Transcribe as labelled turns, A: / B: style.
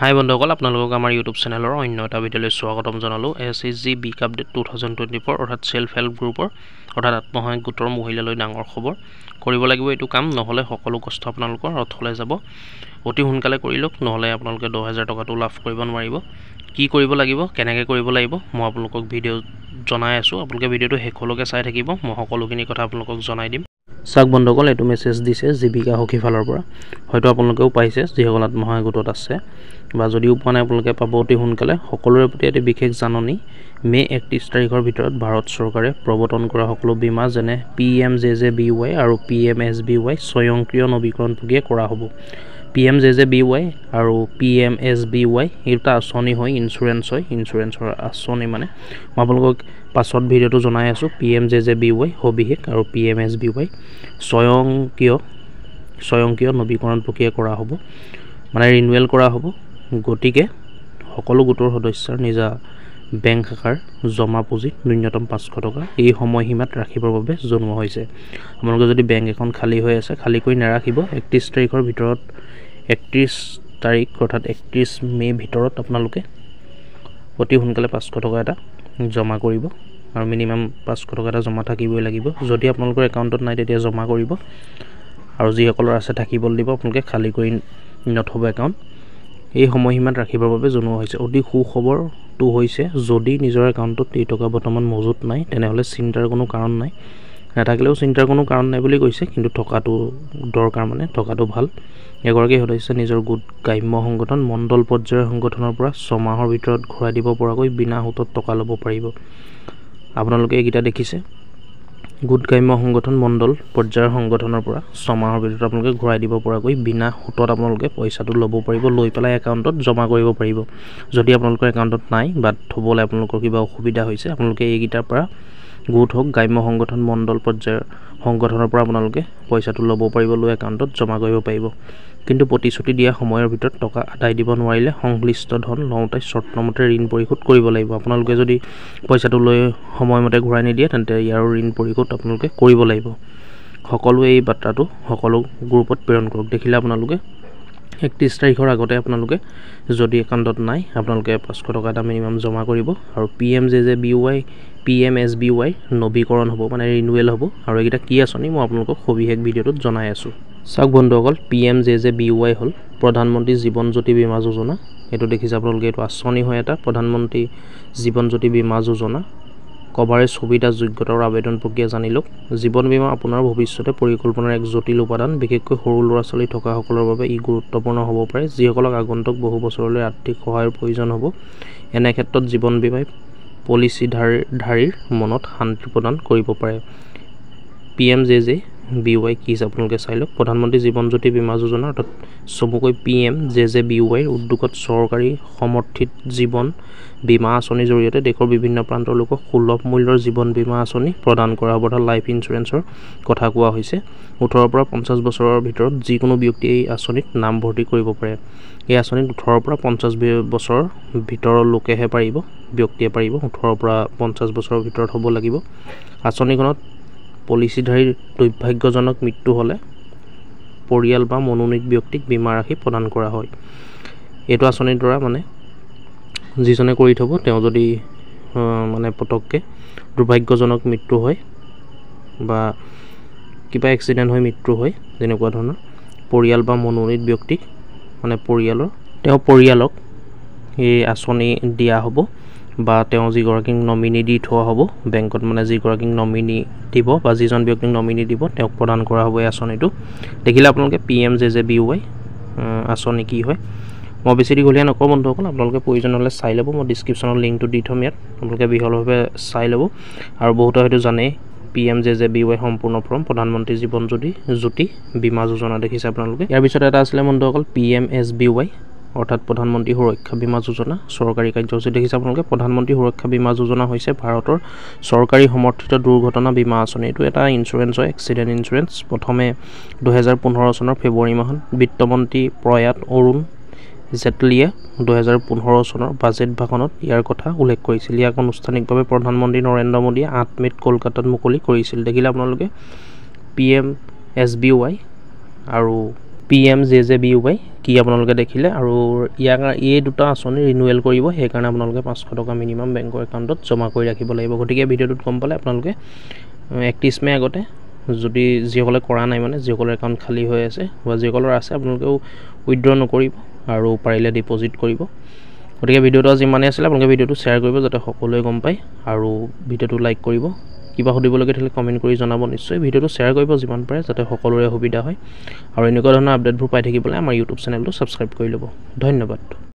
A: হাই বন্ধুসকল, আপোনালোকক আমাৰ ইউটিউব চেনেলৰ অন্য এটা ভিডিঅ'লৈ স্বাগতম জনালোঁ। SHG বিগ আপডেট 2024 অৰ্থাৎ সেল্ফ হেল্প গ্ৰুপৰ অৰ্থাৎ আত্মসহায়ক গোটৰ মহিলালৈ ডাঙৰ খবৰ। কৰিব লাগিব এইটো কাম, নহ'লে সকলো কষ্ট আপোনালোকৰ অথলে যাব। অতি সোনকালে কৰি লওক, নহ'লে আপোনালোকে 10,000 টকাটো লাভ কৰিব নোৱাৰিব। কি কৰিব লাগিব, কেনেকৈ কৰিব লাগিব, মই আপোনালোকক ভিডিঅ' জনাই আছোঁ। আপোনালোকে ভিডিঅ'টো শেষলৈকে চাই থাকিব, মই সকলোখিনি কথা আপোনালোকক জনাই দিম। চাওক বন্ধুসকল, এইটো মেছেজ দিছে জীৱিকা সখী ফালৰ পৰা। হয়তো আপোনালোকেও পাইছে যিসকল আত্মসহায়ক গোটত আছে, বা যদিও পোৱা নাই আপোনালোকে পাব অতি সোনকালে। সকলোৰে প্ৰতি এটি বিশেষ জাননী, মে 31 তাৰিখৰ ভিতৰত ভাৰত চৰকাৰে প্ৰৱৰ্তন কৰা সকলো বীমা যেনে PMJJBY আৰু PMSBY স্বয়ংক্ৰিয় নৱীকৰণ প্ৰক্ৰিয়া কৰা হ'ব। PMJJBY আৰু PMSBY এইটা আঁচনি হয়, ইঞ্চুৰেঞ্চৰ আঁচনি মানে। মই আপোনালোকক পাছত ভিডিঅ'টো জনাই আছোঁ। PMJJBY সবিশেষ আৰু PMSBY স্বয়ংক্ৰিয় নৱীকৰণ প্ৰক্ৰিয়া কৰা হ'ব, মানে ৰিনুৱেল কৰা হ'ব। গতিকে সকলো গোটৰ সদস্যৰ নিজা বেংক শাখাৰ জমা পুঁজি ন্যূনতম 500 টকা এই সময়সীমাত ৰাখিবৰ বাবে জনোৱা হৈছে। আপোনালোকে যদি বেংক এখন খালী হৈ আছে, খালী কৰি নাৰাখিব। 31 তাৰিখৰ ভিতৰত 31 তাৰিখ অৰ্থাৎ 31 মে' ভিতৰত আপোনালোকে অতি সোনকালে 500 টকা এটা জমা কৰিব, আৰু মিনিমাম 500 টকা এটা জমা থাকিবই লাগিব। যদি আপোনালোকৰ একাউণ্টত নাই তেতিয়া জমা কৰিব, আৰু যিসকলৰ আছে থাকিবলৈ দিব। আপোনালোকে খালী কৰি নথব একাউণ্ট। এই সময়সীমাত ৰাখিবৰ বাবে জনোৱা হৈছে। অতি সুখবৰটো হৈছে, যদি নিজৰ একাউণ্টত এই টকা বৰ্তমান মজুত নাই, তেনেহ'লে চিন্তাৰ কোনো কাৰণ নাই। নাথাকিলেও চিন্তাৰ কোনো কাৰণ নাই বুলি কৈছে, কিন্তু থকাটো দৰকাৰ, মানে থকাটো ভাল। এগৰাকী সদস্য নিজৰ গোট গ্ৰাম্য সংগঠন মণ্ডল পৰ্যায়ৰ সংগঠনৰ পৰা 6 মাহৰ ভিতৰত ঘূৰাই দিব পৰাকৈ বিনা সুতত টকা ল'ব পাৰিব। আপোনালোকে এইকেইটা দেখিছে, গোট গ্ৰাম্য সংগঠন মণ্ডল পৰ্যায়ৰ সংগঠনৰ পৰা 6 মাহৰ ভিতৰত আপোনালোকে ঘূৰাই দিব পৰাকৈ বিনা সুতত আপোনালোকে পইচাটো ল'ব পাৰিব, লৈ পেলাই একাউণ্টত জমা কৰিব পাৰিব। যদি আপোনালোকৰ একাউণ্টত নাই বা থ'বলৈ আপোনালোকৰ কিবা অসুবিধা হৈছে, আপোনালোকে এইকেইটাৰ পৰা গোট হওক গ্ৰাম্য সংগঠন মণ্ডল পৰ্যায়ৰ সংগঠনৰ পৰা আপোনালোকে পইচাটো ল'ব পাৰিব, লৈ একাউণ্টত জমা কৰিব পাৰিব। কিন্তু প্ৰতিশ্ৰুতি দিয়া সময়ৰ ভিতৰত টকা আদায় দিব নোৱাৰিলে সংশ্লিষ্ট ধন লওঁতে চৰ্তমতে ঋণ পৰিশোধ কৰিব লাগিব। আপোনালোকে যদি পইচাটো লৈ সময়মতে ঘূৰাই নিদিয়ে, তেন্তে ইয়াৰ ঋণ পৰিশোধ আপোনালোকে কৰিব লাগিব। সকলোৱে এই বাৰ্তাটো সকলো গ্ৰুপত প্ৰেৰণ কৰক। দেখিলে আপোনালোকে 31 তাৰিখৰ আগতে আপোনালোকে যদি একাউণ্টত নাই, আপোনালোকে 500 টকা এটা মিনিমাম জমা কৰিব, আৰু PMJJBY PMSBY নৱীকৰণ হ'ব, মানে ৰিনুৱেল হ'ব। আৰু এইকেইটা কি আঁচনি মই আপোনালোকক সবিশেষ ভিডিঅ'টোত জনাই আছোঁ। চাওক বন্ধুসকল, PMJJBY হ'ল প্ৰধানমন্ত্ৰী জীৱন জ্যোতি বীমা যোজনা। এইটো দেখিছে আপোনালোকে, এইটো আঁচনি হয় এটা, প্ৰধানমন্ত্ৰী জীৱন জ্যোতি বীমা যোজনা। কভাৰেজ সুবিধা, যোগ্যতা আৰু আবেদন প্ৰক্ৰিয়া জানি লওক। জীৱন বীমা আপোনাৰ ভৱিষ্যতে পৰিকল্পনাৰ এক জটিল উপাদান। বিশেষকৈ সৰু ল'ৰা-ছোৱালী থকাসকলৰ বাবে ই গুৰুত্বপূৰ্ণ হ'ব পাৰে, যিসকলক আগন্তুক বহু বছৰলৈ আৰ্থিক সহায়ৰ প্ৰয়োজন হ'ব। এনে ক্ষেত্ৰত জীৱন বীমাই পলিচিধাৰীৰ মনত শান্তি প্ৰদান কৰিব পাৰে। PMJJBY কি আপোনালোকে চাই লওক। প্ৰধানমন্ত্ৰী জীৱন জ্যোতি বীমা যোজনা অৰ্থাৎ চমুকৈ PMJJBY উদ্যোগত চৰকাৰী সমৰ্থিত জীৱন বীমা আঁচনিৰ জৰিয়তে দেশৰ বিভিন্ন প্ৰান্তৰ লোকক সুলভ মূল্যৰ জীৱন বীমা আঁচনি প্ৰদান কৰা হ'ব। অৰ্থাৎ লাইফ ইঞ্চুৰেঞ্চৰ কথা কোৱা হৈছে। 18 পৰা 50 বছৰৰ ভিতৰত যিকোনো ব্যক্তিয়ে এই আঁচনিত নাম ভৰ্তি কৰিব পাৰে। এই আঁচনিত 18 পৰা 50 বছৰৰ ভিতৰৰ লোকেহে পাৰিব, ব্যক্তিয়ে পাৰিব। 18 পৰা 50 বছৰৰ ভিতৰত হ'ব লাগিব। আঁচনিখনত পলিচিধাৰীৰ দুৰ্ভাগ্যজনক মৃত্যু হ'লে পৰিয়াল বা মনোনীত ব্যক্তিক বীমা ৰাশি প্ৰদান কৰা হয়। এইটো আঁচনিৰ দ্বাৰা মানে যিজনে কৰি থ'ব, তেওঁ যদি মানে পটককৈ দুৰ্ভাগ্যজনক মৃত্যু হয় বা কিবা এক্সিডেণ্ট হৈ মৃত্যু হয়, তেনেকুৱা ধৰণৰ পৰিয়াল বা মনোনীত ব্যক্তিক, মানে পৰিয়ালক এই আঁচনি দিয়া হ'ব, বা তেওঁ যিগৰাকীক নমিনি দি থোৱা হ'ব বেংকত, মানে যিগৰাকীক নমিনি দিব বা যিজন ব্যক্তিক নমিনি দিব তেওঁক প্ৰদান কৰা হ'ব এই আঁচনিটো। দেখিলে আপোনালোকে PMJJBY আঁচনি কি হয়। মই বেছি দীঘলীয়া নকওঁ বন্ধুসকল, আপোনালোকে প্ৰয়োজন হ'লে চাই ল'ব। মই ডিছক্ৰিপশ্যনত লিংকটো দি থ'ম, ইয়াত আপোনালোকে বিশালভাৱে চাই ল'ব। আৰু বহুতে হয়তো জানেই, PMJJBY সম্পূৰ্ণ ফৰ্ম প্ৰধানমন্ত্ৰী জীৱন জ্যোতি বীমা যোজনা দেখিছে আপোনালোকে। ইয়াৰ পিছত এটা আছিলে বন্ধুসকল PMSBY অৰ্থাৎ প্ৰধানমন্ত্ৰী সুৰক্ষা বীমা যোজনা চৰকাৰী কাৰ্যসূচী দেখিছে আপোনালোকে। প্ৰধানমন্ত্ৰী সুৰক্ষা বীমা যোজনা হৈছে ভাৰতৰ চৰকাৰী সমৰ্থিত দুৰ্ঘটনা বীমা আঁচনি। এইটো এটা ইঞ্চুৰেঞ্চ হয়, এক্সিডেণ্ট ইঞ্চুৰেঞ্চ। প্ৰথমে 2015 চনৰ ফেব্ৰুৱাৰী মাহত বিত্তমন্ত্ৰী প্ৰয়াত অৰুণ জেটলীয়ে 2015 চনৰ বাজেট ভাষণত ইয়াৰ কথা উল্লেখ কৰিছিল। ইয়াক আনুষ্ঠানিকভাৱে প্ৰধানমন্ত্ৰী নৰেন্দ্ৰ মোদীয়ে 8 মে'ত কলকাতাত মুকলি কৰিছিল। দেখিলে আপোনালোকে PMSBY আৰু PMJJBY কি আপোনালোকে দেখিলে আৰু ইয়াক এই দুটা আঁচনি ৰিনিউৱেল কৰিব সেইকাৰণে আপোনালোকে 500 টকা মিনিমাম বেংকৰ একাউণ্টত জমা কৰি ৰাখিব লাগিব গতিকে ভিডিঅ'টোত গম পালে আপোনালোকে 31 মে আগতে যদি যিসকলে কৰা নাই মানে যিসকলৰ একাউণ্ট খালী হৈ আছে বা যিসকলৰ আছে আপোনালোকেও উইথড্ৰ নকৰিব আৰু পাৰিলে ডিপজিট কৰিব গতিকে ভিডিঅ'টো যিমানেই আছিলে আপোনালোকে ভিডিঅ'টো শ্বেয়াৰ কৰিব যাতে সকলোৱে গম পায় আৰু ভিডিঅ'টো লাইক কৰিব কিবা সুধিবলগীয়া থাকিলে কমেণ্ট কৰি জনাব নিশ্চয় ভিডিঅ'টো শ্বেয়াৰ কৰিব যিমান পাৰে যাতে সকলোৰে সুবিধা হয় আৰু এনেকুৱা ধৰণৰ আপডেটবোৰ পাই থাকিবলৈ আমাৰ ইউটিউব চেনেলটো ছাবস্ক্ৰাইব কৰি ল'ব ধন্যবাদ